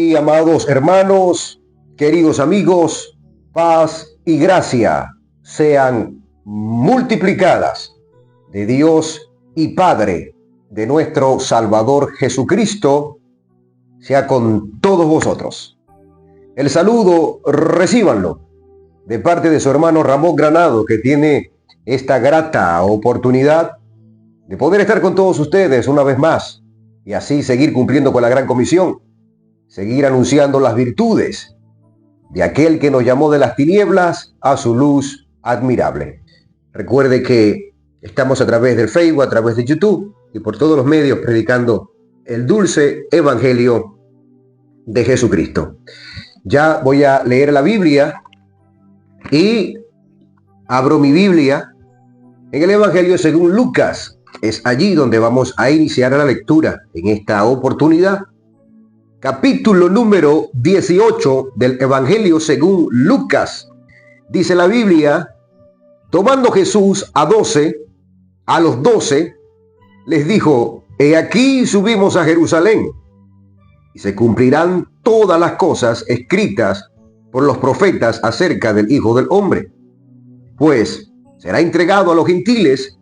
Sí, amados hermanos, queridos amigos, paz y gracia sean multiplicadas de Dios y Padre de nuestro Salvador Jesucristo, sea con todos vosotros. El saludo, recíbanlo de parte de su hermano Ramón Granado, que tiene esta grata oportunidad de poder estar con todos ustedes una vez más y así seguir cumpliendo con la gran comisión, seguir anunciando las virtudes de aquel que nos llamó de las tinieblas a su luz admirable. Recuerde que estamos a través del Facebook, a través de YouTube y por todos los medios predicando el dulce evangelio de Jesucristo. Ya voy a leer la Biblia y abro mi Biblia en el Evangelio según Lucas. Es allí donde vamos a iniciar la lectura en esta oportunidad. Capítulo número 18 del Evangelio según Lucas. Dice la Biblia: tomando Jesús a los 12, les dijo: he aquí subimos a Jerusalén, y se cumplirán todas las cosas escritas por los profetas acerca del Hijo del Hombre. Pues será entregado a los gentiles,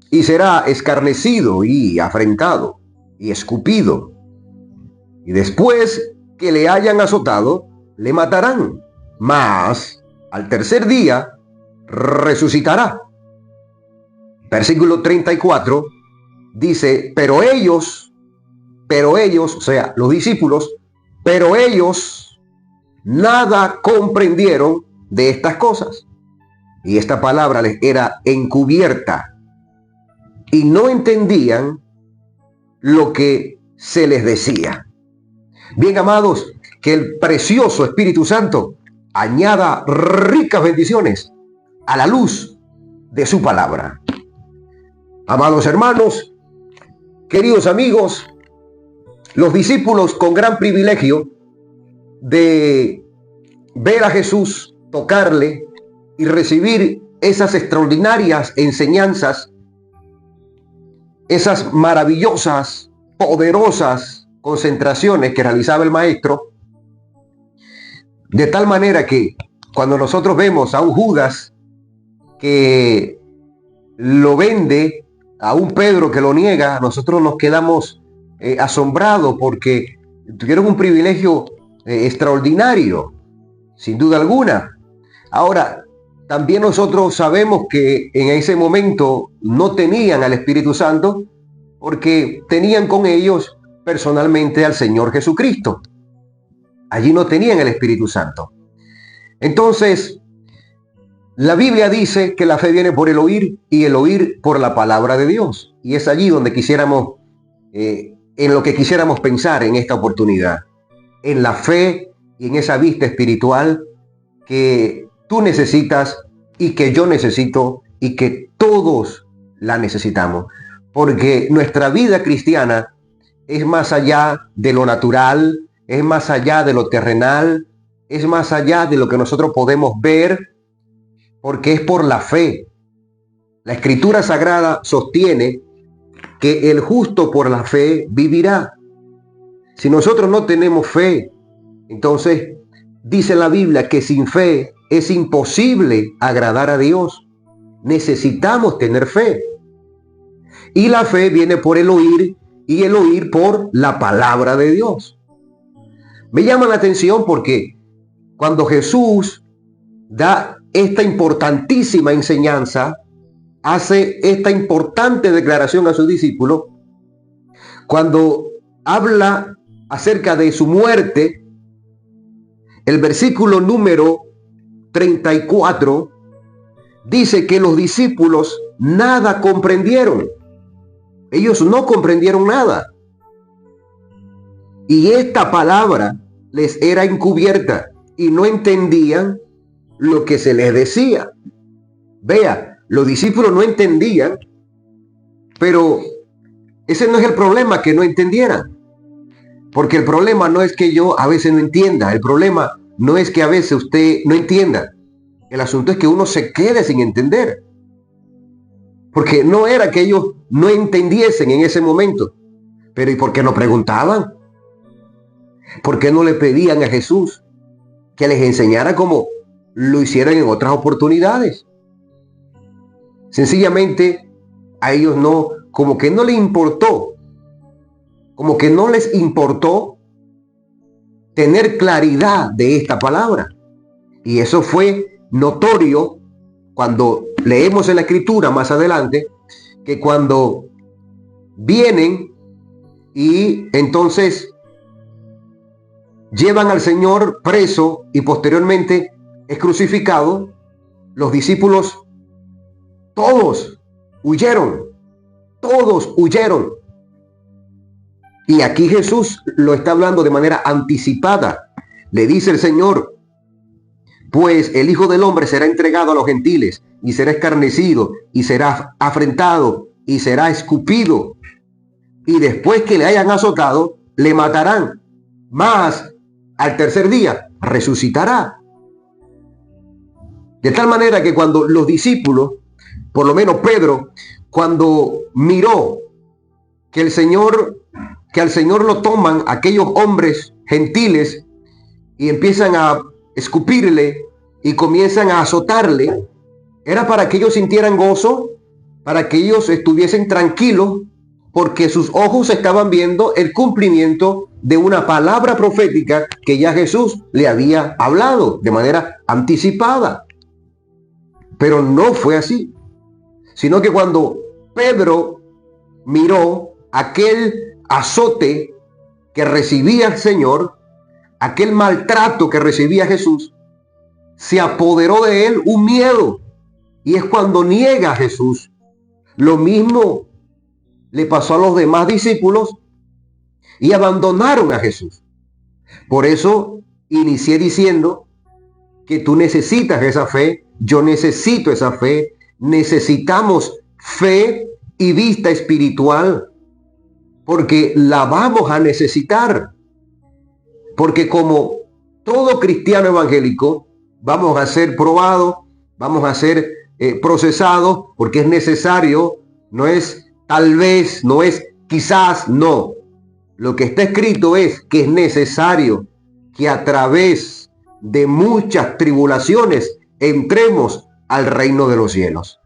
y será escarnecido y afrentado y escupido. Y después que le hayan azotado, le matarán. Mas al tercer día resucitará. Versículo 34 dice: pero ellos, o sea, los discípulos, pero ellos nada comprendieron de estas cosas. Y esta palabra les era encubierta y no entendían lo que se les decía. Bien, amados, que el precioso Espíritu Santo añada ricas bendiciones a la luz de su palabra. Amados hermanos, queridos amigos, los discípulos con gran privilegio de ver a Jesús, tocarle y recibir esas extraordinarias enseñanzas, esas maravillosas, poderosas concentraciones que realizaba el maestro, de tal manera que cuando nosotros vemos a un Judas que lo vende, a un Pedro que lo niega, nosotros nos quedamos asombrados porque tuvieron un privilegio extraordinario, sin duda alguna. Ahora, también nosotros sabemos que en ese momento no tenían al Espíritu Santo porque tenían con ellos personalmente al Señor Jesucristo. Allí no tenían el Espíritu Santo. Entonces, la Biblia dice que la fe viene por el oír y el oír por la palabra de Dios. Y es allí donde quisiéramos, en lo que quisiéramos pensar en esta oportunidad. En la fe y en esa vista espiritual que tú necesitas y que yo necesito y que todos la necesitamos. Porque nuestra vida cristiana es más allá de lo natural, es más allá de lo terrenal, es más allá de lo que nosotros podemos ver, porque es por la fe. La Escritura Sagrada sostiene que el justo por la fe vivirá. Si nosotros no tenemos fe, entonces dice la Biblia que sin fe es imposible agradar a Dios. Necesitamos tener fe. Y la fe viene por el oír y el oír por la palabra de Dios. Me llama la atención porque cuando Jesús da esta importantísima enseñanza, hace esta importante declaración a sus discípulos, cuando habla acerca de su muerte, el versículo número 34 dice que los discípulos nada comprendieron. Ellos no comprendieron nada. Y esta palabra les era encubierta y no entendían lo que se les decía. Vea, los discípulos no entendían, pero ese no es el problema, que no entendieran. Porque el problema no es que yo a veces no entienda. El problema no es que a veces usted no entienda. El asunto es que uno se quede sin entender. Porque no era que ellos no entendiesen en ese momento. Pero ¿y por qué no preguntaban? ¿Por qué no le pedían a Jesús que les enseñara como lo hicieron en otras oportunidades? Sencillamente a ellos no, como que no les importó, como que no les importó tener claridad de esta palabra. Y eso fue notorio cuando leemos en la Escritura más adelante, que cuando vienen y entonces llevan al Señor preso y posteriormente es crucificado, los discípulos todos huyeron, todos huyeron. Y aquí Jesús lo está hablando de manera anticipada. Le dice el Señor: pues el Hijo del Hombre será entregado a los gentiles y será escarnecido y será afrentado y será escupido. Y después que le hayan azotado, le matarán. Mas al tercer día resucitará. De tal manera que cuando los discípulos, por lo menos Pedro, cuando miró que al Señor lo toman aquellos hombres gentiles y empiezan a escupirle y comienzan a azotarle, era para que ellos sintieran gozo, para que ellos estuviesen tranquilos, porque sus ojos estaban viendo el cumplimiento de una palabra profética que ya Jesús le había hablado de manera anticipada. Pero no fue así, sino que cuando Pedro miró aquel azote que recibía el Señor, aquel maltrato que recibía Jesús, se apoderó de él un miedo, y es cuando niega a Jesús. Lo mismo le pasó a los demás discípulos y abandonaron a Jesús. Por eso inicié diciendo que tú necesitas esa fe, yo necesito esa fe, necesitamos fe y vista espiritual, porque la vamos a necesitar. Porque como todo cristiano evangélico, vamos a ser probados, vamos a ser procesados, porque es necesario, no es tal vez, no es quizás, no. Lo que está escrito es que es necesario que a través de muchas tribulaciones entremos al reino de los cielos.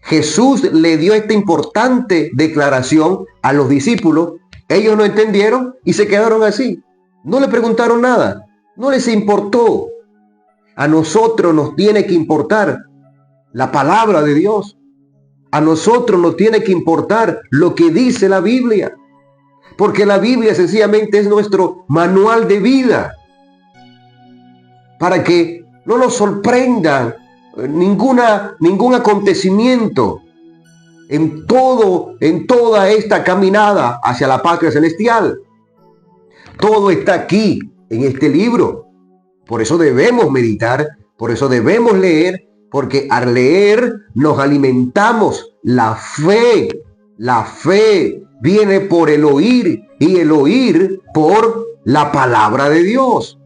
Jesús le dio esta importante declaración a los discípulos. Ellos no entendieron y se quedaron así. No le preguntaron nada, no les importó. A nosotros nos tiene que importar la palabra de Dios. A nosotros nos tiene que importar lo que dice la Biblia. Porque la Biblia sencillamente es nuestro manual de vida. Para que no nos sorprenda ningún acontecimiento en toda esta caminada hacia la patria celestial. Todo está aquí en este libro. Por eso debemos meditar, por eso debemos leer, porque al leer nos alimentamos. La fe viene por el oír y el oír por la palabra de Dios.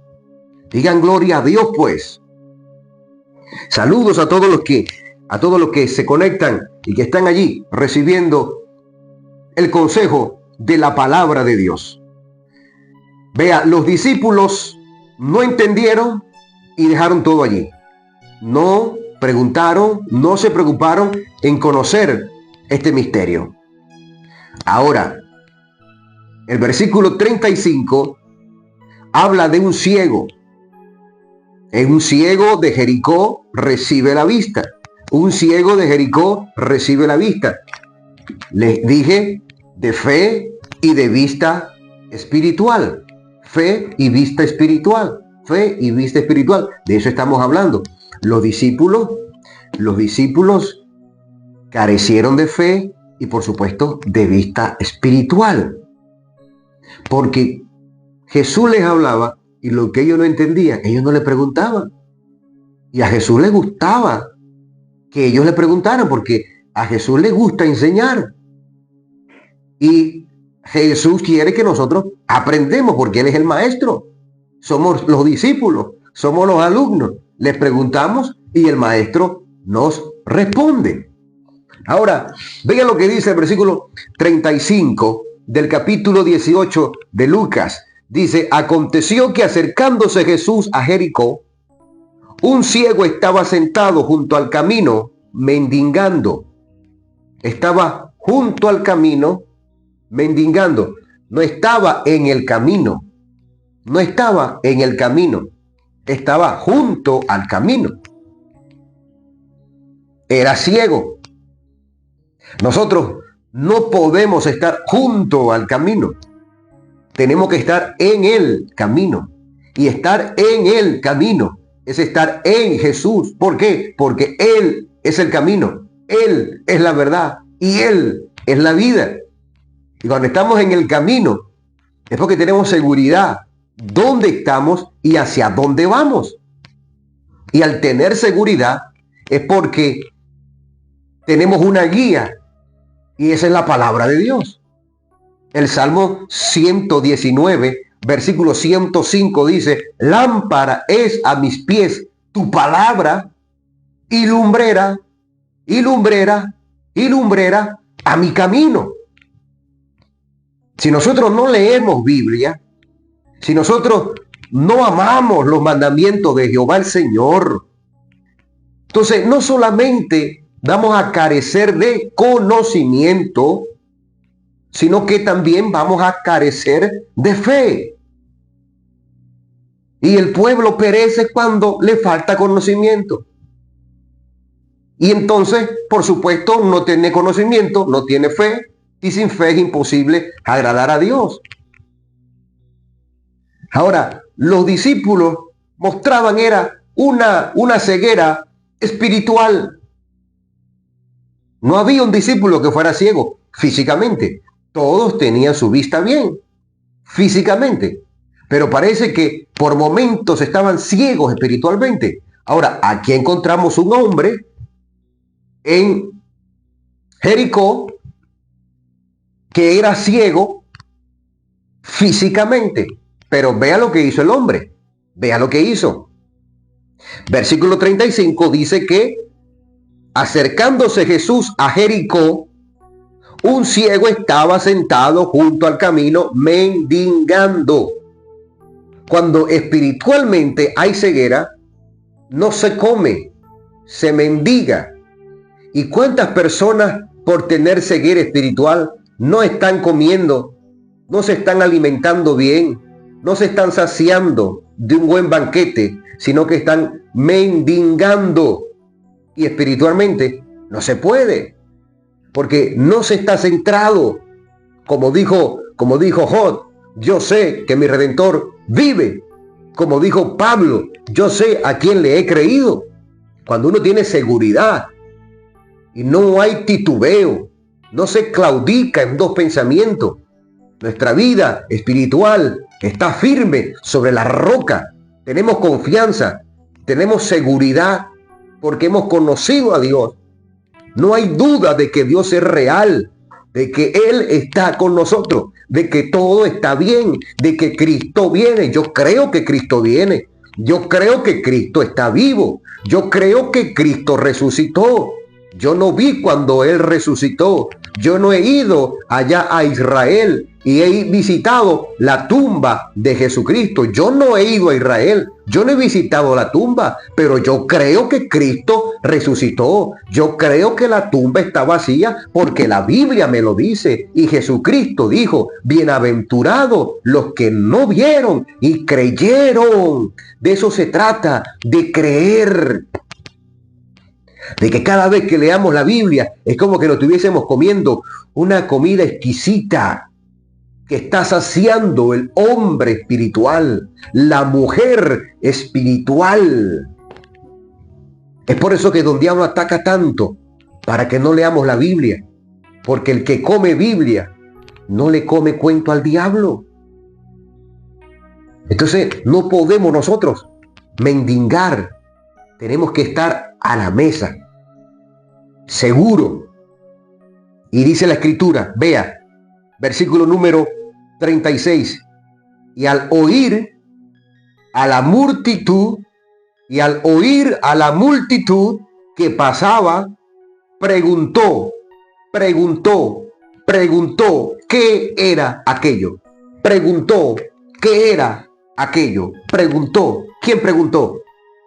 Digan gloria a Dios, pues. Saludos a todos los que se conectan y que están allí recibiendo el consejo de la palabra de Dios. Vea, los discípulos no entendieron y dejaron todo allí. No preguntaron, no se preocuparon en conocer este misterio. Ahora, el versículo 35 habla de un ciego. Un ciego de Jericó recibe la vista. Un ciego de Jericó recibe la vista. Les dije de fe y de vista espiritual. Fe y vista espiritual. Fe y vista espiritual. De eso estamos hablando. Los discípulos carecieron de fe y por supuesto de vista espiritual. Porque Jesús les hablaba y lo que ellos no entendían, ellos no le preguntaban. Y a Jesús le gustaba que ellos le preguntaran, porque a Jesús le gusta enseñar. Y Jesús quiere que nosotros aprendemos, porque Él es el maestro. Somos los discípulos, somos los alumnos. Les preguntamos y el maestro nos responde. Ahora, vean lo que dice el versículo 35 del capítulo 18 de Lucas. Dice, aconteció que acercándose Jesús a Jericó, un ciego estaba sentado junto al camino mendigando. Estaba junto al camino mendigando. No estaba en el camino. No estaba en el camino. Estaba junto al camino. Era ciego. Nosotros no podemos estar junto al camino. Tenemos que estar en el camino. Y estar en el camino es estar en Jesús. ¿Por qué? Porque Él es el camino. Él es la verdad. Y Él es la vida. Y cuando estamos en el camino, es porque tenemos seguridad dónde estamos y hacia dónde vamos. Y al tener seguridad, es porque tenemos una guía. Y esa es la palabra de Dios. El Salmo 119, versículo 105 dice, lámpara es a mis pies tu palabra y lumbrera, y lumbrera, y lumbrera a mi camino. Si nosotros no leemos Biblia, si nosotros no amamos los mandamientos de Jehová el Señor, entonces no solamente vamos a carecer de conocimiento, sino que también vamos a carecer de fe. Y el pueblo perece cuando le falta conocimiento. Y entonces, por supuesto, no tiene conocimiento, no tiene fe, y sin fe es imposible agradar a Dios. Ahora, los discípulos mostraban era una ceguera espiritual. No había un discípulo que fuera ciego físicamente. Todos tenían su vista bien, físicamente. Pero parece que por momentos estaban ciegos espiritualmente. Ahora, aquí encontramos un hombre en Jericó que era ciego físicamente. Pero vea lo que hizo el hombre. Vea lo que hizo. Versículo 35 dice que acercándose Jesús a Jericó, un ciego estaba sentado junto al camino mendigando. Cuando espiritualmente hay ceguera, no se come, se mendiga. ¿Y cuántas personas por tener ceguera espiritual no están comiendo, no se están alimentando bien, no se están saciando de un buen banquete, sino que están mendigando? Y espiritualmente no se puede, porque no se está centrado. Como dijo Job, yo sé que mi Redentor vive. Como dijo Pablo, yo sé a quién le he creído. Cuando uno tiene seguridad y no hay titubeo, no se claudica en dos pensamientos, nuestra vida espiritual está firme sobre la roca. Tenemos confianza, tenemos seguridad porque hemos conocido a Dios. No hay duda de que Dios es real, de que Él está con nosotros, de que todo está bien, de que Cristo viene. Yo creo que Cristo viene. Yo creo que Cristo está vivo. Yo creo que Cristo resucitó. Yo no vi cuando Él resucitó. Yo no he ido allá a Israel y he visitado la tumba de Jesucristo. Yo no he ido a Israel. Yo no he visitado la tumba, pero yo creo que Cristo resucitó. Yo creo que la tumba está vacía porque la Biblia me lo dice. Y Jesucristo dijo, bienaventurados los que no vieron y creyeron. De eso se trata, de creer. De que cada vez que leamos la Biblia es como que lo estuviésemos comiendo una comida exquisita que está saciando el hombre espiritual, la mujer espiritual. Es por eso que don Diablo ataca tanto, para que no leamos la Biblia, porque el que come Biblia no le come cuento al diablo. Entonces no podemos nosotros mendigar. Tenemos que estar a la mesa, seguro. Y dice la Escritura, vea, versículo número 36. Y al oír a la multitud, que pasaba, preguntó, ¿qué era aquello? Preguntó, ¿Qué era aquello? Preguntó. ¿Quién preguntó?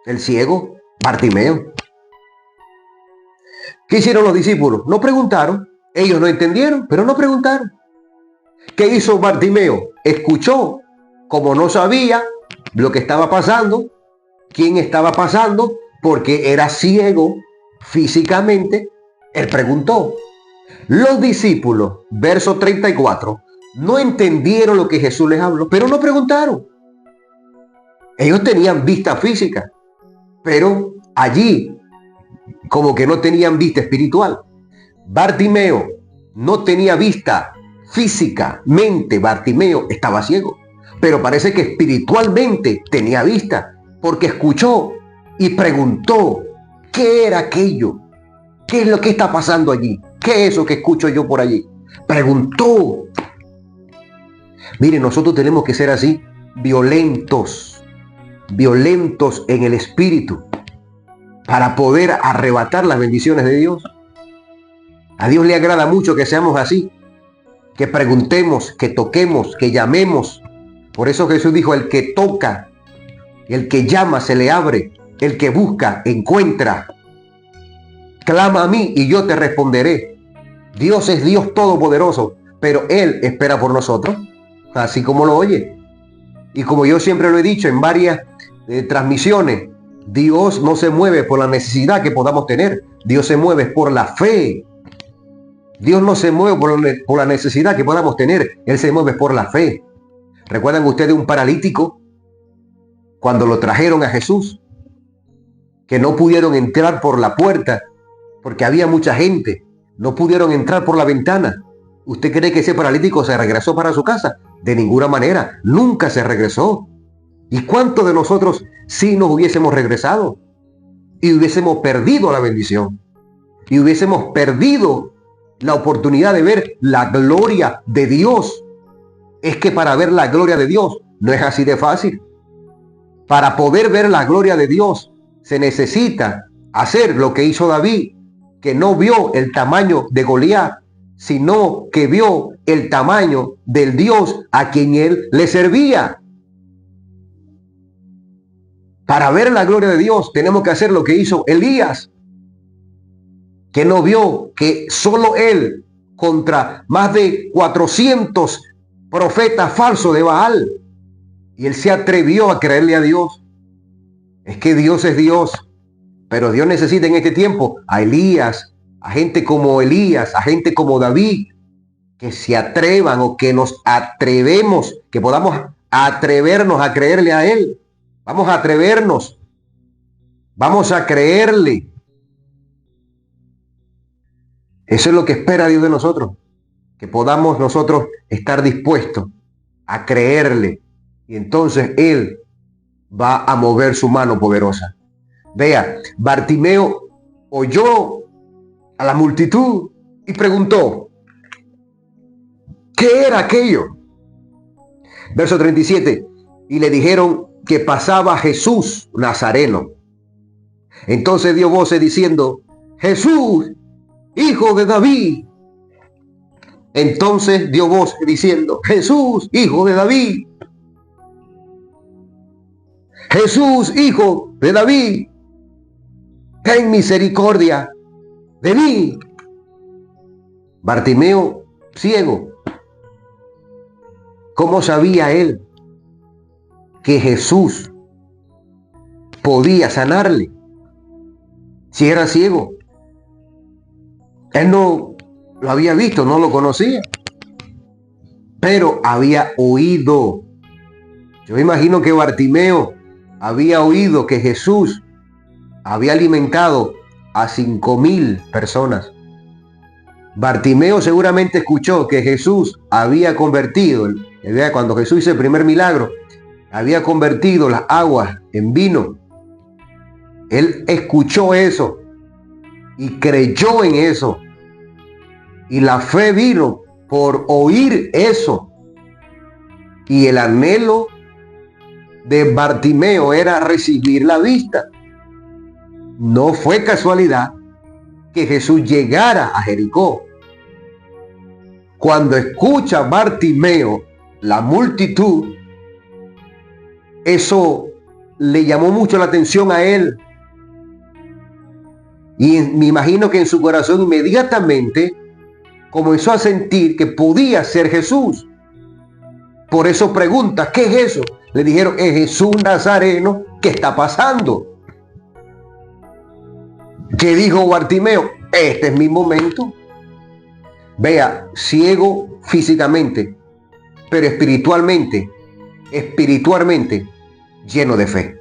El ciego, Bartimeo. ¿Qué hicieron los discípulos? No preguntaron. Ellos no entendieron, pero no preguntaron. ¿Qué hizo Bartimeo? Escuchó, como no sabía lo que estaba pasando, quién estaba pasando, porque era ciego físicamente, él preguntó. Los discípulos, verso 34, no entendieron lo que Jesús les habló, pero no preguntaron. Ellos tenían vista física, pero allí como que no tenían vista espiritual. Bartimeo no tenía vista físicamente, Bartimeo estaba ciego, pero parece que espiritualmente tenía vista, porque escuchó y preguntó, ¿qué era aquello? ¿Qué es lo que está pasando allí? ¿Qué es eso que escucho yo por allí? Preguntó. Miren, nosotros tenemos que ser así, violentos en el espíritu, para poder arrebatar las bendiciones de Dios. A Dios le agrada mucho que seamos así, que preguntemos, que toquemos, que llamemos. Por eso Jesús dijo, el que toca, el que llama se le abre, el que busca encuentra. Clama a mí y yo te responderé. Dios es Dios todopoderoso, pero Él espera por nosotros, así como lo oye. Y como yo siempre lo he dicho en varias transmisiones, Dios no se mueve por la necesidad que podamos tener, Dios se mueve por la fe. Dios no se mueve por la necesidad que podamos tener, Él se mueve por la fe. ¿Recuerdan ustedes un paralítico cuando lo trajeron a Jesús? Que no pudieron entrar por la puerta porque había mucha gente, no pudieron entrar por la ventana. ¿Usted cree que ese paralítico se regresó para su casa? De ninguna manera, nunca se regresó. ¿Y cuántos de nosotros sí nos hubiésemos regresado? Y hubiésemos perdido la bendición. Y hubiésemos perdido la oportunidad de ver la gloria de Dios. Es que para ver la gloria de Dios no es así de fácil. Para poder ver la gloria de Dios se necesita hacer lo que hizo David, que no vio el tamaño de Goliat, sino que vio el tamaño del Dios a quien él le servía. Para ver la gloria de Dios tenemos que hacer lo que hizo Elías, que no vio que solo él contra más de 400 profetas falsos de Baal, y él se atrevió a creerle a Dios. Es que Dios es Dios, pero Dios necesita en este tiempo a Elías, a gente como Elías, a gente como David, que se atrevan o que nos atrevemos, que podamos atrevernos a creerle a Él. Vamos a atrevernos, vamos a creerle. Eso es lo que espera Dios de nosotros, que podamos nosotros estar dispuestos a creerle, y entonces Él va a mover su mano poderosa. Vea, Bartimeo oyó a la multitud y preguntó, ¿qué era aquello? Verso 37, y le dijeron que pasaba Jesús Nazareno. Entonces dio voces diciendo, Jesús, hijo de David. Entonces dio voz diciendo, Jesús, hijo de David. Jesús, hijo de David, ten misericordia de mí. Bartimeo, ciego. ¿Cómo sabía él que Jesús podía sanarle si era ciego? Él no lo había visto, no lo conocía, pero había oído. Yo imagino que Bartimeo había oído que Jesús había alimentado a 5,000 personas. Bartimeo seguramente escuchó que Jesús había convertido, cuando Jesús hizo el primer milagro, había convertido las aguas en vino. Él escuchó eso y creyó en eso. Y la fe vino por oír eso. Y el anhelo de Bartimeo era recibir la vista. No fue casualidad que Jesús llegara a Jericó. Cuando escucha Bartimeo la multitud, Eso le llamó mucho la atención a él. Y me imagino que en su corazón inmediatamente comenzó a sentir que podía ser Jesús. Por eso pregunta, ¿qué es eso? Le dijeron, es Jesús Nazareno. ¿Qué está pasando? ¿Qué dijo Bartimeo? Este es mi momento. Vea, ciego físicamente, pero espiritualmente lleno de fe.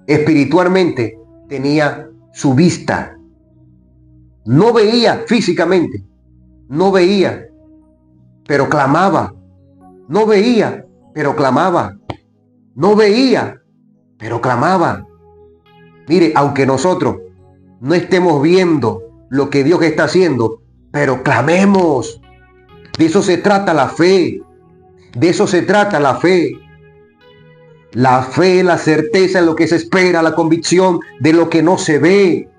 Espiritualmente tenía su vista. No veía físicamente, no veía, pero clamaba. No veía, pero clamaba. No veía, pero clamaba. Mire, aunque nosotros no estemos viendo lo que Dios está haciendo, pero clamemos. De eso se trata la fe. De eso se trata la fe. La fe, la certeza en lo que se espera, la convicción de lo que no se ve.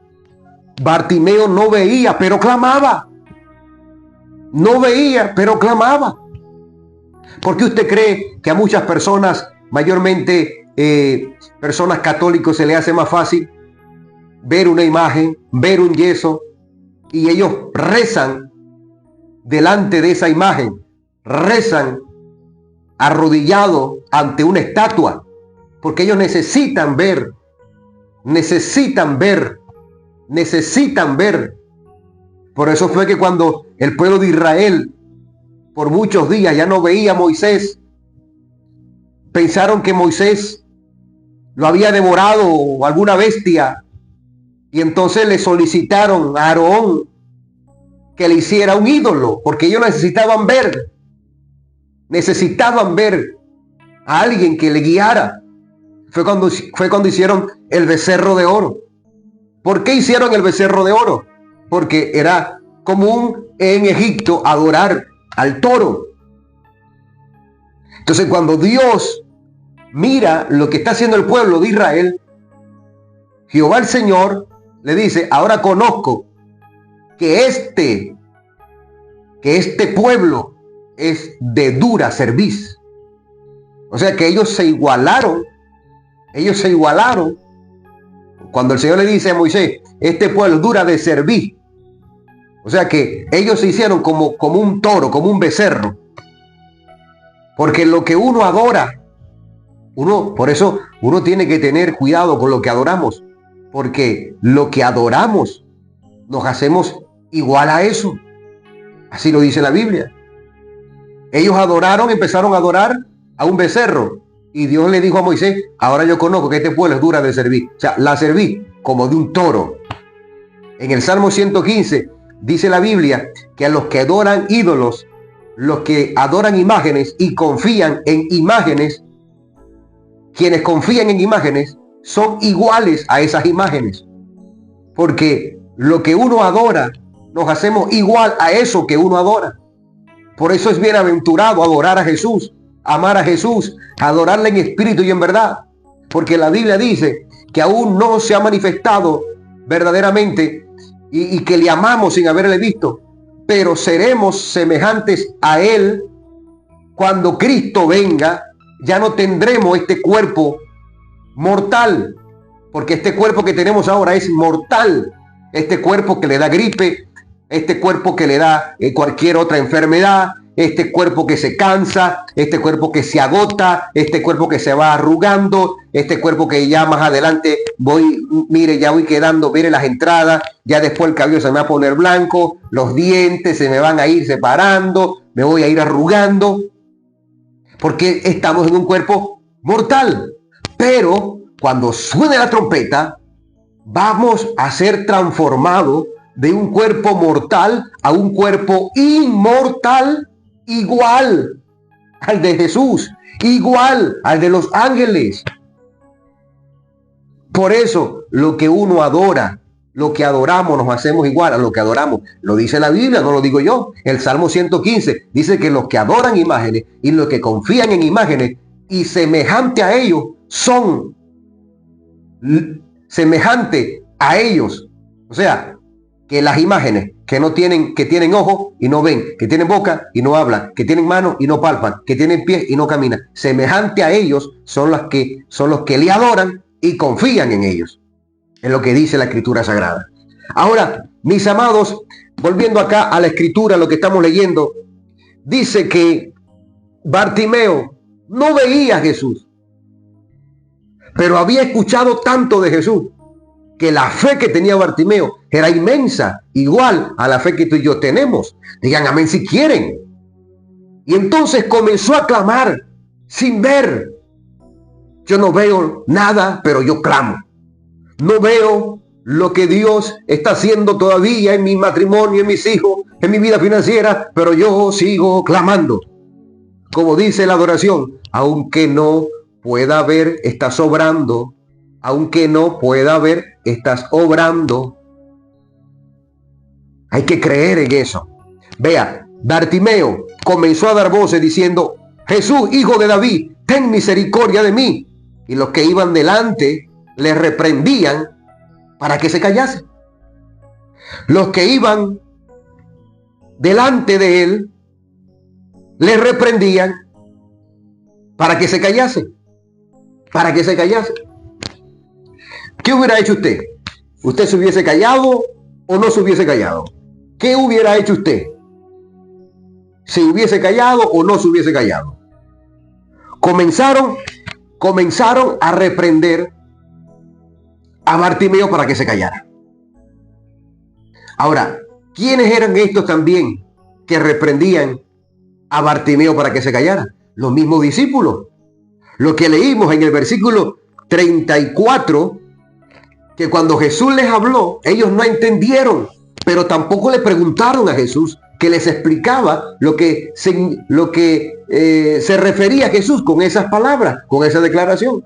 Bartimeo no veía, pero clamaba. No veía, pero clamaba. ¿Por qué usted cree que a muchas personas, mayormente personas católicas, se les hace más fácil ver una imagen, ver un yeso, y ellos rezan delante de esa imagen, rezan arrodillados ante una estatua, porque ellos necesitan ver, necesitan ver, necesitan ver. Por eso fue que cuando el pueblo de Israel por muchos días ya no veía a Moisés, pensaron que Moisés lo había devorado o alguna bestia, y entonces le solicitaron a Aarón que le hiciera un ídolo, porque ellos necesitaban ver a alguien que le guiara. Fue cuando hicieron el becerro de oro. ¿Por qué hicieron el becerro de oro? Porque era común en Egipto adorar al toro. Entonces, cuando Dios mira lo que está haciendo el pueblo de Israel, Jehová el Señor le dice, ahora conozco que este pueblo es de dura cerviz. O sea que ellos se igualaron. Cuando el Señor le dice a Moisés, este pueblo dura de cerviz. O sea que ellos se hicieron como un toro, como un becerro. Porque lo que uno adora, por eso uno tiene que tener cuidado con lo que adoramos. Porque lo que adoramos, nos hacemos igual a eso. Así lo dice la Biblia. Ellos empezaron a adorar a un becerro. Y Dios le dijo a Moisés, ahora yo conozco que este pueblo es dura de cerviz. O sea, la cerviz como de un toro. En el Salmo 115 dice la Biblia que a los que adoran ídolos, los que adoran imágenes y confían en imágenes, quienes confían en imágenes son iguales a esas imágenes. Porque lo que uno adora, nos hacemos igual a eso que uno adora. Por eso es bienaventurado adorar a Jesús, amar a Jesús, adorarle en espíritu y en verdad. Porque la Biblia dice que aún no se ha manifestado verdaderamente y que le amamos sin haberle visto, pero seremos semejantes a Él cuando Cristo venga. Ya no tendremos este cuerpo mortal, porque este cuerpo que tenemos ahora es mortal. Este cuerpo que le da gripe, este cuerpo que le da cualquier otra enfermedad, este cuerpo que se cansa, este cuerpo que se agota, este cuerpo que se va arrugando, este cuerpo que ya más adelante ya voy quedando, mire las entradas, ya después el cabello se me va a poner blanco, los dientes se me van a ir separando, me voy a ir arrugando, porque estamos en un cuerpo mortal. Pero cuando suene la trompeta, vamos a ser transformados de un cuerpo mortal a un cuerpo inmortal, igual al de Jesús, igual al de los ángeles. Por eso lo que uno adora, lo que adoramos, nos hacemos igual a lo que adoramos. Lo dice la Biblia, no lo digo yo. El Salmo 115 dice que los que adoran imágenes y los que confían en imágenes y semejante a ellos son semejante a ellos. O sea, que las imágenes que tienen ojos y no ven, que tienen boca y no hablan, que tienen manos y no palpan, que tienen pies y no caminan. Semejante a ellos son los que le adoran y confían en ellos. Es lo que dice la Escritura Sagrada. Ahora, mis amados, volviendo acá a la Escritura, lo que estamos leyendo, dice que Bartimeo no veía a Jesús, pero había escuchado tanto de Jesús que la fe que tenía Bartimeo era inmensa, igual a la fe que tú y yo tenemos. Digan amén si quieren. Y entonces comenzó a clamar sin ver. Yo no veo nada, pero yo clamo. No veo lo que Dios está haciendo todavía en mi matrimonio, en mis hijos, en mi vida financiera, pero yo sigo clamando. Como dice la adoración, aunque no pueda ver, estás obrando. Aunque no pueda ver, estás obrando. Hay que creer en eso. Vea, Bartimeo comenzó a dar voces diciendo: Jesús, hijo de David, ten misericordia de mí. Y los que iban delante le reprendían para que se callase. Los que iban delante de él le reprendían para que se callase. Para que se callase. ¿Qué hubiera hecho usted? ¿Usted se hubiese callado o no se hubiese callado? ¿Qué hubiera hecho usted? ¿Se hubiese callado o no se hubiese callado? Comenzaron a reprender a Bartimeo para que se callara. Ahora, ¿quiénes eran estos también que reprendían a Bartimeo para que se callara? Los mismos discípulos. Lo que leímos en el versículo 34, que cuando Jesús les habló, ellos no entendieron, pero tampoco le preguntaron a Jesús, que les explicaba lo que se refería a Jesús con esas palabras, con esa declaración.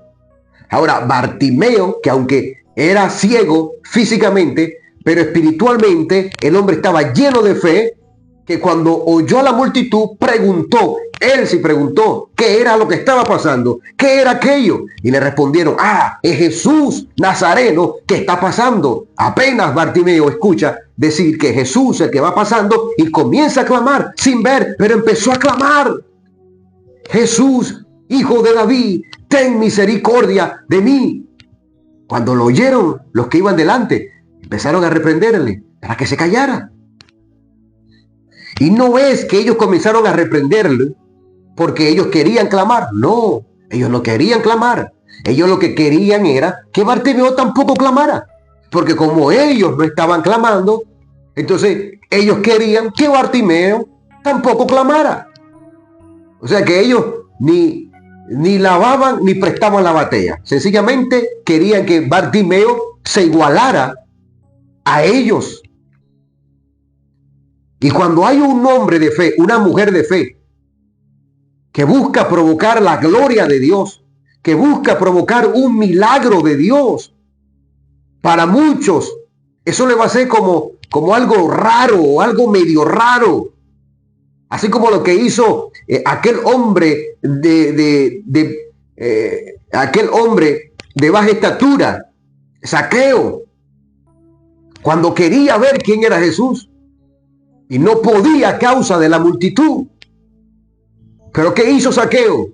Ahora, Bartimeo, que aunque era ciego físicamente, pero espiritualmente el hombre estaba lleno de fe, que cuando oyó a la multitud él sí preguntó qué era lo que estaba pasando, qué era aquello, y le respondieron: es Jesús Nazareno que está pasando. Apenas Bartimeo escucha decir que Jesús es el que va pasando y comienza a clamar sin ver, pero empezó a clamar: Jesús, hijo de David, ten misericordia de mí. Cuando lo oyeron los que iban delante, empezaron a reprenderle para que se callara. Y no es que ellos comenzaron a reprenderle porque ellos querían clamar. No, ellos no querían clamar. Ellos lo que querían era que Bartimeo tampoco clamara. Porque como ellos no estaban clamando, entonces ellos querían que Bartimeo tampoco clamara. O sea que ellos ni lavaban ni prestaban la batalla. Sencillamente querían que Bartimeo se igualara a ellos. Y cuando hay un hombre de fe, una mujer de fe, que busca provocar la gloria de Dios, que busca provocar un milagro de Dios, para muchos eso le va a ser como algo raro, o algo medio raro. Así como lo que hizo aquel hombre aquel hombre de baja estatura, Zaqueo, cuando quería ver quién era Jesús y no podía a causa de la multitud. Pero ¿qué hizo Zaqueo?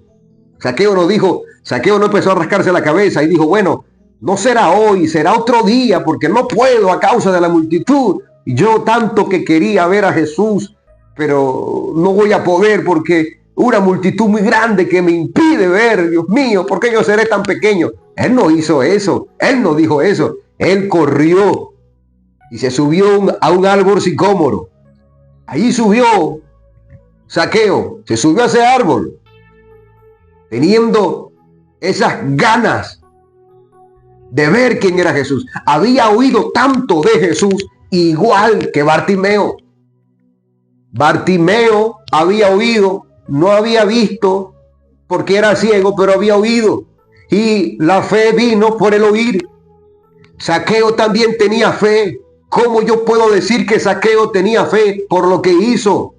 Zaqueo no empezó a rascarse la cabeza y dijo: bueno, no será hoy, será otro día, porque no puedo a causa de la multitud. Y yo tanto que quería ver a Jesús, pero no voy a poder porque una multitud muy grande que me impide ver. Dios mío, ¿por qué yo seré tan pequeño? Él no hizo eso, él no dijo eso. Él corrió y se subió a un árbol sicómoro. Ahí subió Zaqueo, se subió a ese árbol, teniendo esas ganas de ver quién era Jesús. Había oído tanto de Jesús, igual que Bartimeo. Bartimeo había oído, no había visto porque era ciego, pero había oído. Y la fe vino por el oír. Zaqueo también tenía fe. ¿Cómo yo puedo decir que Zaqueo tenía fe? Por lo que hizo.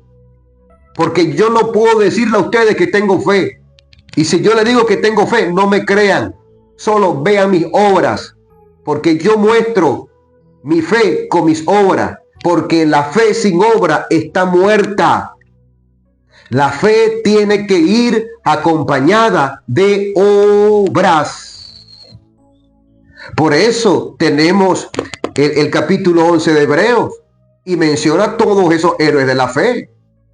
Porque yo no puedo decirle a ustedes que tengo fe. Y si yo le digo que tengo fe, no me crean. Solo vean mis obras. Porque yo muestro mi fe con mis obras. porque la fe sin obra está muerta. La fe tiene que ir acompañada de obras. Por eso tenemos el capítulo 11 de Hebreos y menciona a todos esos héroes de la fe.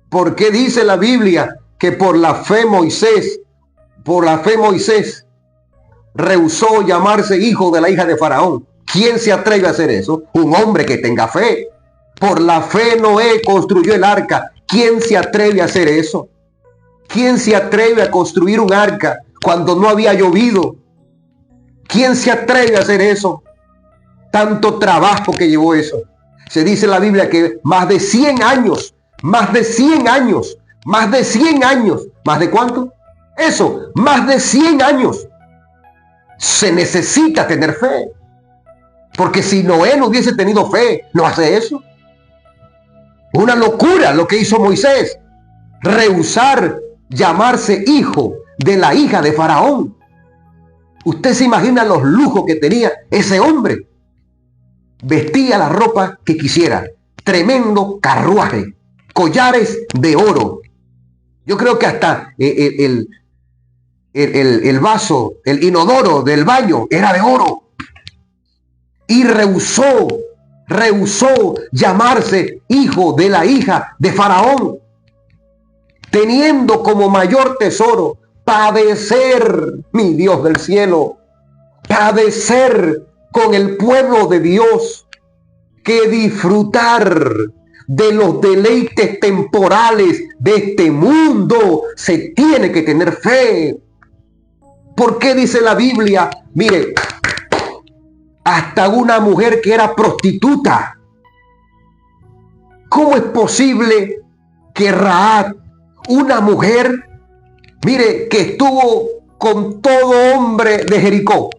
¿Por qué dice la Biblia que por la fe Moisés rehusó llamarse hijo de la hija de Faraón? ¿Quién se atreve a hacer eso? Un hombre que tenga fe. Por la fe Noé construyó el arca. ¿Quién se atreve a hacer eso? ¿Quién se atreve a construir un arca cuando no había llovido? ¿Quién se atreve a hacer eso? Tanto trabajo que llevó eso. Se dice en la Biblia que más de 100 años, ¿más de cuánto? Eso, más de 100 años. Se necesita tener fe. Porque si Noé no hubiese tenido fe, no hace eso. Una locura lo que hizo Moisés. Rehusar llamarse hijo de la hija de Faraón. Usted se imagina los lujos que tenía ese hombre. Vestía la ropa que quisiera. Tremendo carruaje. Collares de oro. Yo creo que hasta el vaso, el inodoro del baño era de oro. Y rehusó llamarse hijo de la hija de Faraón, teniendo como mayor tesoro padecer, mi Dios del cielo, padecer con el pueblo de Dios, que disfrutar de los deleites temporales de este mundo. Se tiene que tener fe. ¿Por qué dice la Biblia? Mire, hasta una mujer que era prostituta. ¿Cómo es posible que Rahab, una mujer, mire, que estuvo con todo hombre de Jericó,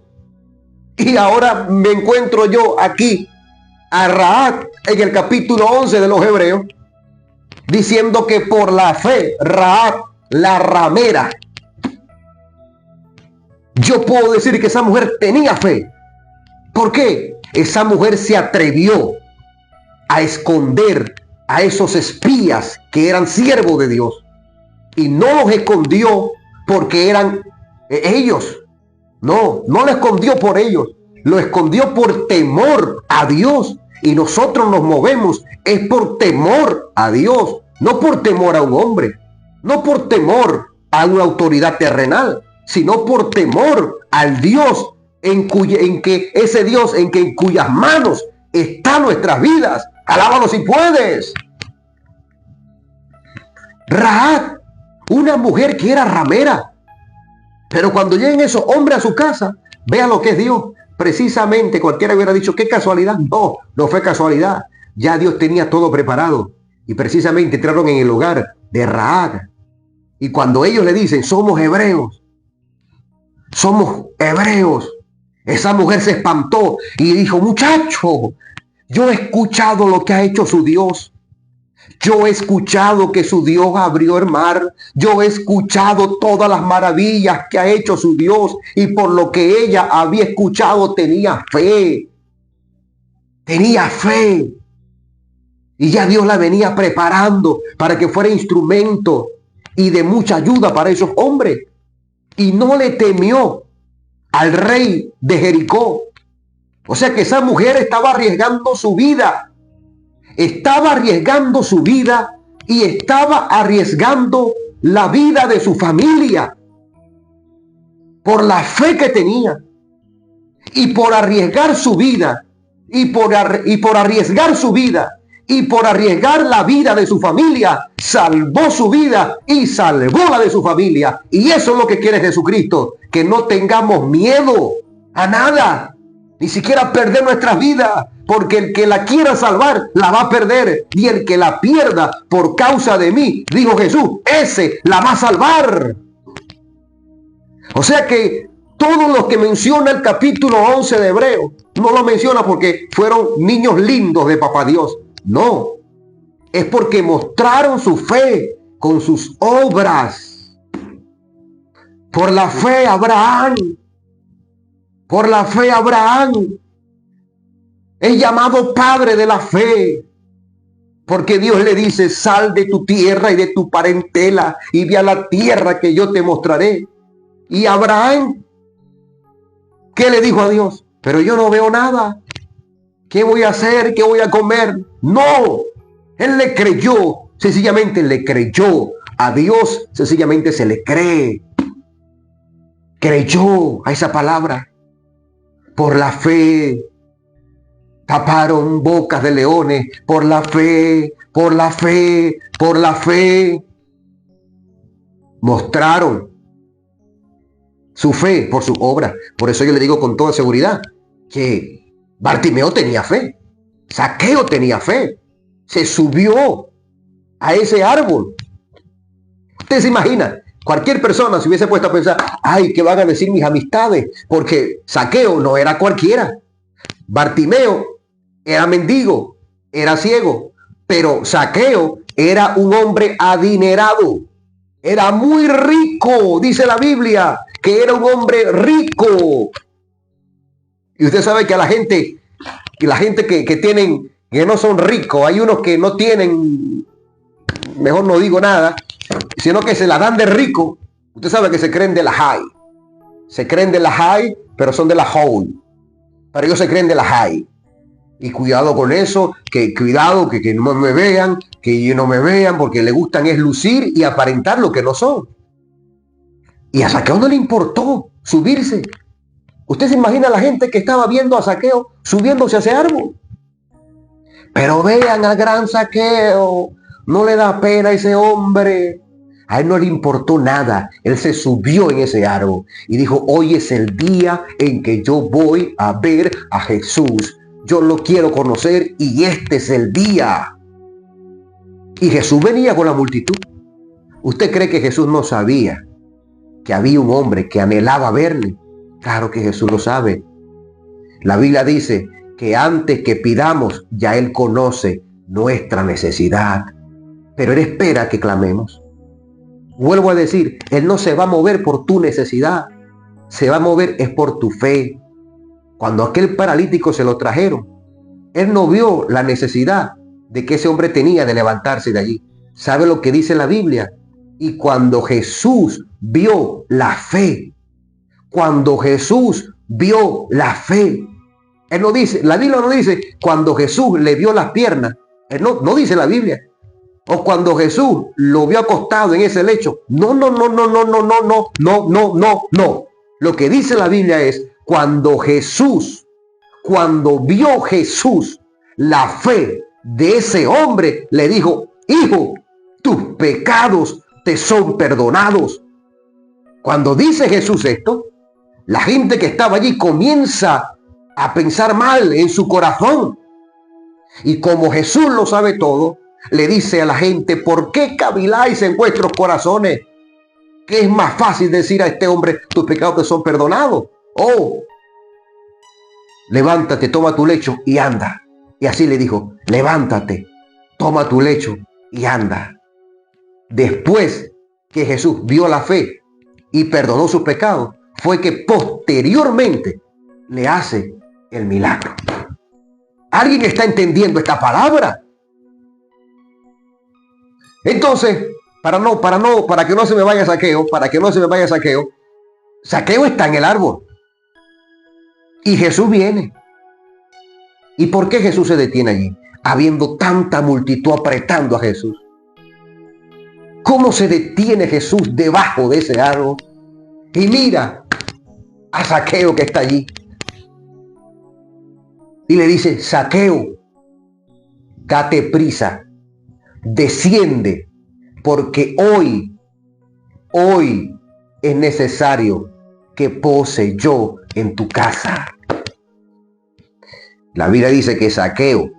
y ahora me encuentro yo aquí a Rahab en el capítulo 11 de los Hebreos, diciendo que por la fe, Rahab, la ramera, yo puedo decir que esa mujer tenía fe. ¿Por qué? Esa mujer se atrevió a esconder a esos espías que eran siervos de Dios. Y no los escondió porque eran ellos. No lo escondió por ellos. Lo escondió por temor a Dios. Y nosotros nos movemos es por temor a Dios. No por temor a un hombre. No por temor a una autoridad terrenal. Sino por temor al Dios en cuyas manos están nuestras vidas. Alábalo si puedes. Rahab, una mujer que era ramera, pero cuando lleguen esos hombres a su casa, vean lo que es Dios. Precisamente cualquiera hubiera dicho, qué casualidad. No fue casualidad. Ya Dios tenía todo preparado y precisamente entraron en el hogar de Rahab. Y cuando ellos le dicen, somos hebreos, esa mujer se espantó y dijo, muchacho, yo he escuchado lo que ha hecho su Dios. Yo he escuchado que su Dios abrió el mar. Yo he escuchado todas las maravillas que ha hecho su Dios. Y por lo que ella había escuchado tenía fe. Tenía fe. Y ya Dios la venía preparando para que fuera instrumento y de mucha ayuda para esos hombres. Y no le temió al rey de Jericó. O sea que esa mujer estaba arriesgando su vida. Estaba arriesgando su vida y estaba arriesgando la vida de su familia. Por la fe que tenía. Y por arriesgar su vida. Y por arriesgar su vida. Y por arriesgar la vida de su familia, salvó su vida y salvó la de su familia. Y eso es lo que quiere Jesucristo, que no tengamos miedo a nada, ni siquiera perder nuestras vidas, porque el que la quiera salvar, la va a perder. Y el que la pierda por causa de mí, dijo Jesús, ese la va a salvar. O sea que todos los que menciona el capítulo 11 de Hebreos, no lo menciona porque fueron niños lindos de papá Dios. No, es porque mostraron su fe con sus obras. Por la fe Abraham es llamado padre de la fe. Porque Dios le dice, sal de tu tierra y de tu parentela y ve a la tierra que yo te mostraré. Y Abraham, ¿qué le dijo a Dios? Pero yo no veo nada. ¿Qué voy a hacer? ¿Qué voy a comer? No, él le creyó, sencillamente le creyó. A Dios sencillamente se le cree. Creyó a esa palabra. Por la fe taparon bocas de leones. Por la fe, por la fe, por la fe. Mostraron su fe por su obra. Por eso yo le digo con toda seguridad que Bartimeo tenía fe. Zaqueo tenía fe. Se subió a ese árbol. Usted se imagina, cualquier persona se hubiese puesto a pensar, ay, ¿qué van a decir mis amistades? Porque Zaqueo no era cualquiera. Bartimeo era mendigo, era ciego, pero Zaqueo era un hombre adinerado. Era muy rico, dice la Biblia, que era un hombre rico. Y usted sabe que a la gente que tienen, que no son ricos, hay unos que no tienen, mejor no digo nada, sino que se la dan de rico. Usted sabe que se creen de la high. Se creen de la high, pero son de la hole. Pero ellos se creen de la high. Y cuidado con eso, que cuidado, que no me vean, que no me vean, porque le gustan es lucir y aparentar lo que no son. Y a Zaqueo no le importó subirse. Usted se imagina a la gente que estaba viendo a Zaqueo subiéndose a ese árbol. Pero vean al gran Zaqueo, no le da pena a ese hombre. A él no le importó nada. Él se subió en ese árbol y dijo, hoy es el día en que yo voy a ver a Jesús. Yo lo quiero conocer y este es el día. Y Jesús venía con la multitud. ¿Usted cree que Jesús no sabía que había un hombre que anhelaba verle? Claro que Jesús lo sabe. La Biblia dice que antes que pidamos, ya Él conoce nuestra necesidad. Pero Él espera que clamemos. Vuelvo a decir, Él no se va a mover por tu necesidad. Se va a mover es por tu fe. Cuando aquel paralítico se lo trajeron, Él no vio la necesidad de que ese hombre tenía de levantarse de allí. ¿Sabe lo que dice la Biblia? Y cuando Jesús vio la fe, cuando Jesús vio la fe, Él no dice, la Biblia no dice, cuando Jesús le vio las piernas, Él no dice la Biblia. O cuando Jesús lo vio acostado en ese lecho. No. Lo que dice la Biblia es, cuando vio Jesús la fe de ese hombre, le dijo, hijo, tus pecados te son perdonados. Cuando dice Jesús esto, la gente que estaba allí comienza a pensar mal en su corazón. Y como Jesús lo sabe todo, le dice a la gente, ¿por qué caviláis en vuestros corazones? ¿Qué es más fácil decir a este hombre, tus pecados te son perdonados? Oh, levántate, toma tu lecho y anda. Y así le dijo, levántate, toma tu lecho y anda. Después que Jesús vio la fe y perdonó sus pecados, fue que posteriormente le hace el milagro. ¿Alguien está entendiendo esta palabra? Entonces, para que no se me vaya Zaqueo, Zaqueo está en el árbol. Y Jesús viene. ¿Y por qué Jesús se detiene allí? Habiendo tanta multitud apretando a Jesús. ¿Cómo se detiene Jesús debajo de ese árbol? Y mira a Zaqueo que está allí. Y le dice, Zaqueo, date prisa, desciende, porque hoy es necesario que pose yo en tu casa. La Biblia dice que Zaqueo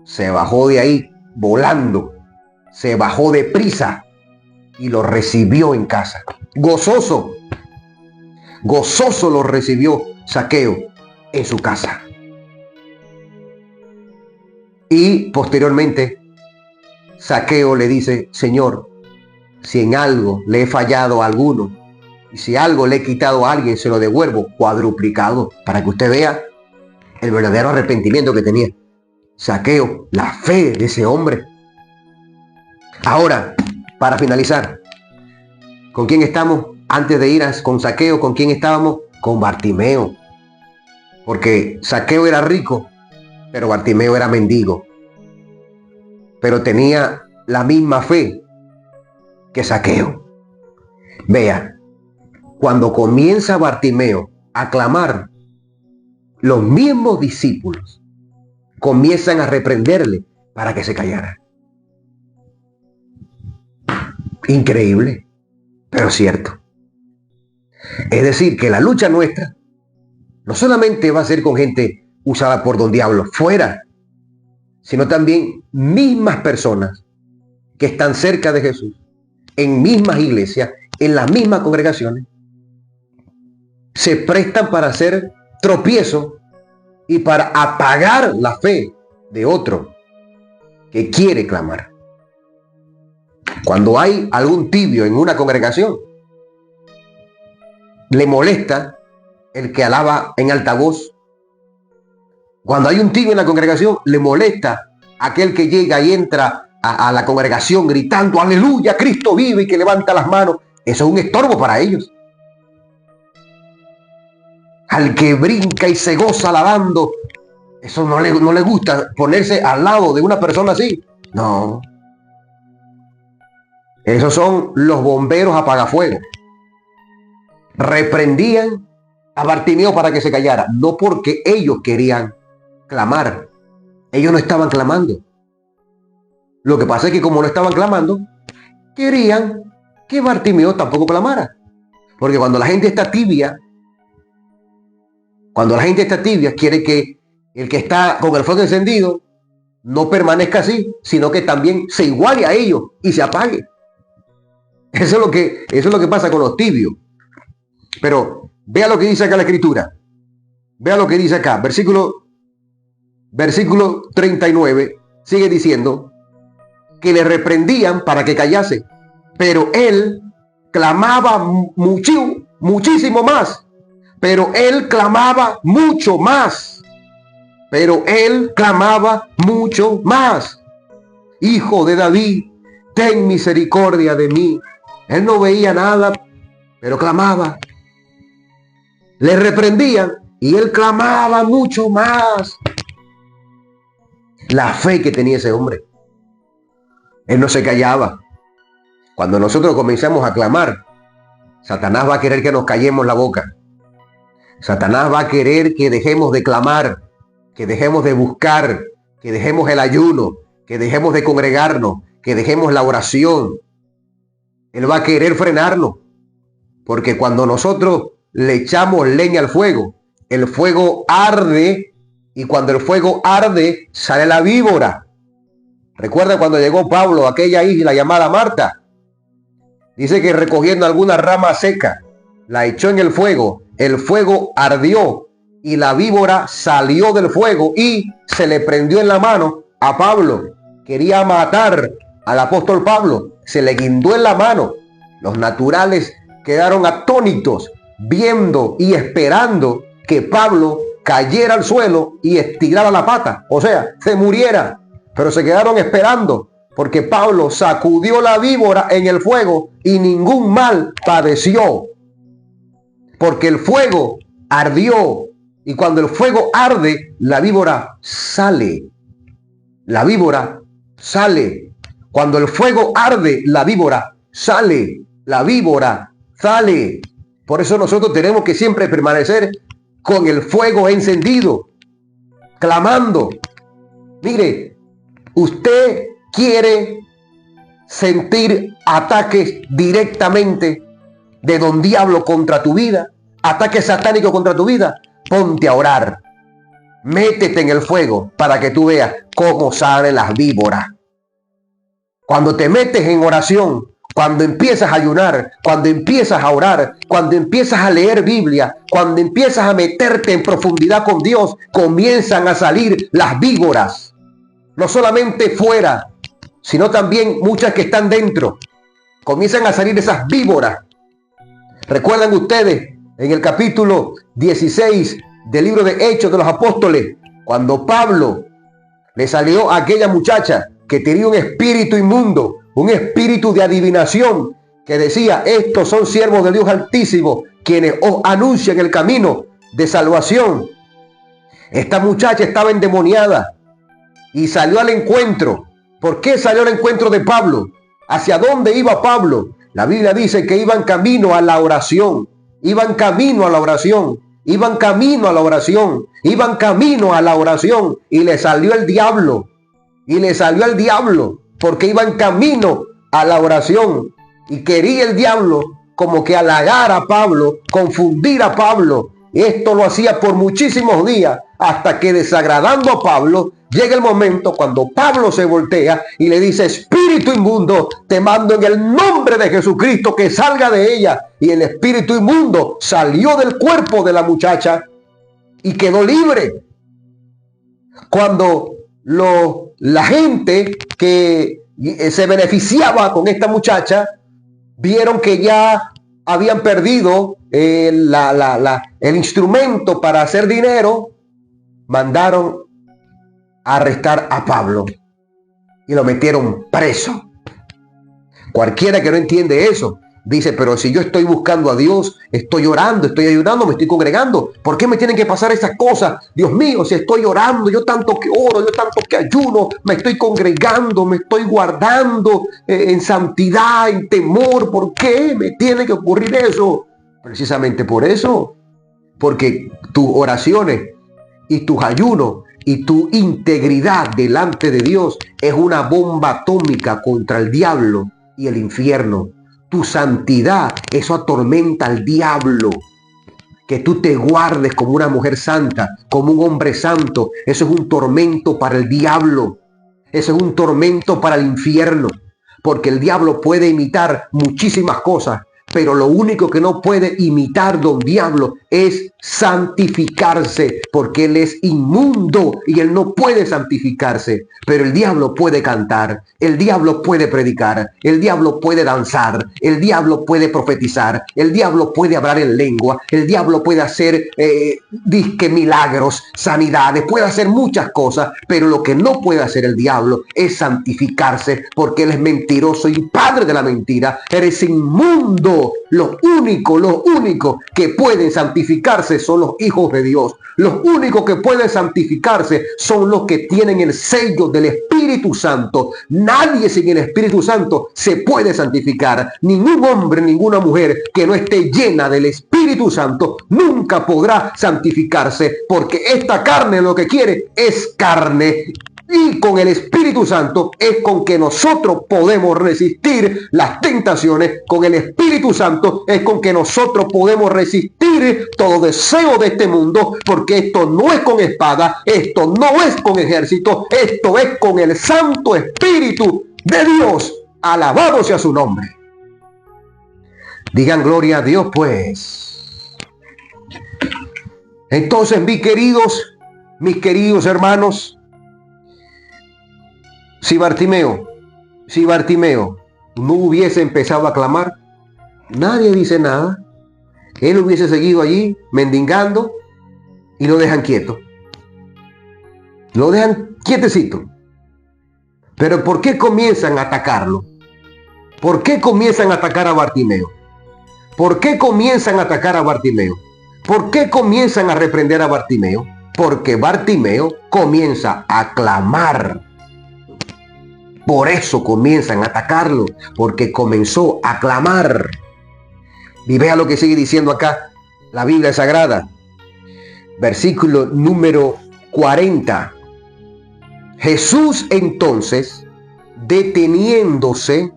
se bajó de ahí volando, se bajó de prisa y lo recibió en casa. Gozoso lo recibió Zaqueo en su casa. Y posteriormente Zaqueo le dice, Señor, si en algo le he fallado a alguno, y si algo le he quitado a alguien, se lo devuelvo cuadruplicado, para que usted vea el verdadero arrepentimiento que tenía Zaqueo, la fe de ese hombre. Ahora, para finalizar, ¿con quién estamos? Antes de ir con Zaqueo, ¿con quién estábamos? Con Bartimeo. Porque Zaqueo era rico, pero Bartimeo era mendigo. Pero tenía la misma fe que Zaqueo. Vea, cuando comienza Bartimeo a clamar, los mismos discípulos comienzan a reprenderle para que se callara. Increíble, pero cierto. Es decir, que la lucha nuestra no solamente va a ser con gente usada por don Diablo fuera, sino también mismas personas que están cerca de Jesús, en mismas iglesias, en las mismas congregaciones, se prestan para hacer tropiezo y para apagar la fe de otro que quiere clamar. Cuando hay algún tibio en una congregación, le molesta el que alaba en alta voz. Cuando hay un tibio en la congregación, le molesta aquel que llega y entra a la congregación gritando aleluya, Cristo vive, y que levanta las manos. Eso es un estorbo para ellos. Al que brinca y se goza alabando, eso no le gusta ponerse al lado de una persona así. No. Esos son los bomberos apagafuegos. Reprendían a Bartimeo para que se callara, no porque ellos querían clamar. Ellos no estaban clamando. Lo que pasa es que como no estaban clamando, querían que Bartimeo tampoco clamara. Porque cuando la gente está tibia, quiere que el que está con el fuego encendido no permanezca así, sino que también se iguale a ellos y se apague. Eso es lo que pasa con los tibios. Pero vea lo que dice acá la escritura. Vea lo que dice acá. Versículo 39 sigue diciendo que le reprendían para que callase. Pero él clamaba muchísimo más. Pero él clamaba mucho más. Pero él clamaba mucho más. Hijo de David, ten misericordia de mí. Él no veía nada, pero clamaba. Le reprendían y él clamaba mucho más. La fe que tenía ese hombre. Él no se callaba. Cuando nosotros comenzamos a clamar, Satanás va a querer que nos callemos la boca. Satanás va a querer que dejemos de clamar, que dejemos de buscar, que dejemos el ayuno, que dejemos de congregarnos, que dejemos la oración. Él va a querer frenarnos, porque cuando nosotros le echamos leña al fuego, el fuego arde, y cuando el fuego arde, sale la víbora. Recuerda cuando llegó Pablo a aquella isla llamada Marta. Dice que recogiendo alguna rama seca, la echó en el fuego ardió, y la víbora salió del fuego y se le prendió en la mano a Pablo. Quería matar al apóstol Pablo, se le guindó en la mano. Los naturales quedaron atónitos, viendo y esperando que Pablo cayera al suelo y estirara la pata, o sea, se muriera. Pero se quedaron esperando, porque Pablo sacudió la víbora en el fuego y ningún mal padeció. Porque el fuego ardió, y cuando el fuego arde, la víbora sale. La víbora sale. Cuando el fuego arde, la víbora sale. La víbora sale. Por eso nosotros tenemos que siempre permanecer con el fuego encendido, clamando. Mire, usted quiere sentir ataques directamente de don Diablo contra tu vida, ataques satánicos contra tu vida, ponte a orar. Métete en el fuego para que tú veas cómo salen las víboras. Cuando te metes en oración, cuando empiezas a ayunar, cuando empiezas a orar, cuando empiezas a leer Biblia, cuando empiezas a meterte en profundidad con Dios, comienzan a salir las víboras. No solamente fuera, sino también muchas que están dentro. Comienzan a salir esas víboras. ¿Recuerdan ustedes en el capítulo 16 del libro de Hechos de los Apóstoles, cuando Pablo le salió a aquella muchacha que tenía un espíritu inmundo, un espíritu de adivinación que decía: estos son siervos de Dios Altísimo, quienes os anuncian el camino de salvación. Esta muchacha estaba endemoniada y salió al encuentro. ¿Por qué salió al encuentro de Pablo? ¿Hacia dónde iba Pablo? La Biblia dice que iban camino a la oración. Iban camino a la oración. Iban camino a la oración. Iban camino a la oración. Y le salió el diablo. Y le salió el diablo. Porque iban camino a la oración. Y quería el diablo como que halagar a Pablo, confundir a Pablo. Esto lo hacía por muchísimos días, hasta que, desagradando a Pablo, llega el momento cuando Pablo se voltea y le dice: espíritu inmundo, te mando en el nombre de Jesucristo que salga de ella. Y el espíritu inmundo salió del cuerpo de la muchacha y quedó libre. Cuando la gente que se beneficiaba con esta muchacha vieron que ya habían perdido el instrumento para hacer dinero, mandaron a arrestar a Pablo y lo metieron preso. Cualquiera que no entiende eso dice: pero si yo estoy buscando a Dios, estoy orando, estoy ayudando, me estoy congregando, ¿por qué me tienen que pasar esas cosas? Dios mío, si estoy orando, yo tanto que oro, yo tanto que ayuno, me estoy congregando, me estoy guardando en santidad, en temor, ¿por qué me tiene que ocurrir eso? Precisamente por eso, porque tus oraciones y tus ayunos y tu integridad delante de Dios es una bomba atómica contra el diablo y el infierno. Tu santidad, eso atormenta al diablo. Que tú te guardes como una mujer santa, como un hombre santo, eso es un tormento para el diablo. Eso es un tormento para el infierno. Porque el diablo puede imitar muchísimas cosas, pero lo único que no puede imitar don diablo es santificarse, porque él es inmundo y él no puede santificarse. Pero el diablo puede cantar, el diablo puede predicar, el diablo puede danzar, el diablo puede profetizar, el diablo puede hablar en lengua, el diablo puede hacer disque milagros, sanidades, puede hacer muchas cosas, pero lo que no puede hacer el diablo es santificarse, porque él es mentiroso y padre de la mentira. Eres inmundo. Los únicos que pueden santificarse son los hijos de Dios. Los únicos que pueden santificarse son los que tienen el sello del Espíritu Santo. Nadie sin el Espíritu Santo se puede santificar. Ningún hombre, ninguna mujer que no esté llena del Espíritu Santo nunca podrá santificarse, porque esta carne lo que quiere es carne. Y con el Espíritu Santo es con que nosotros podemos resistir las tentaciones. Con el Espíritu Santo es con que nosotros podemos resistir todo deseo de este mundo, porque esto no es con espada, esto no es con ejército, esto es con el Santo Espíritu de Dios. Alabado sea su nombre. Digan gloria a Dios, pues. Entonces, mis queridos hermanos, si Bartimeo no hubiese empezado a clamar, nadie dice nada. Él hubiese seguido allí mendigando y lo dejan quieto. Lo dejan quietecito. Pero ¿por qué comienzan a atacarlo? ¿Por qué comienzan a atacar a Bartimeo? ¿Por qué comienzan a atacar a Bartimeo? ¿Por qué comienzan a reprender a Bartimeo? Porque Bartimeo comienza a clamar. Por eso comienzan a atacarlo, porque comenzó a clamar. Y vea lo que sigue diciendo acá la Biblia Sagrada. Versículo número 40. Jesús entonces, deteniéndose,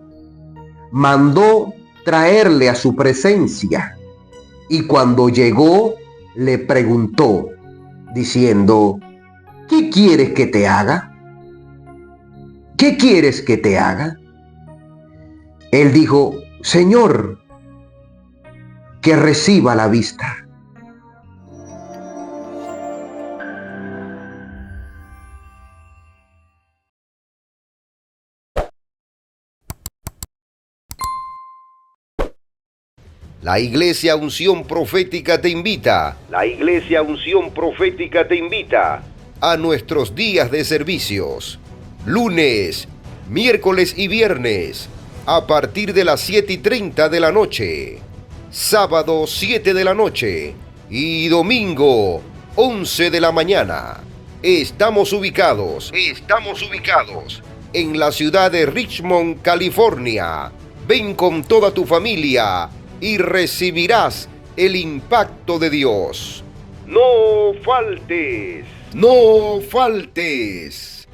mandó traerle a su presencia. Y cuando llegó, le preguntó, diciendo: ¿qué quieres que te haga? ¿Qué quieres que te haga? Él dijo: Señor, que reciba la vista. La Iglesia Unción Profética te invita. La Iglesia Unción Profética te invita a nuestros días de servicios. Lunes, miércoles y viernes, a partir de las 7:30 de la noche, sábado 7 de la noche y domingo 11 de la mañana. Estamos ubicados en la ciudad de Richmond, California. Ven con toda tu familia y recibirás el impacto de Dios. No faltes.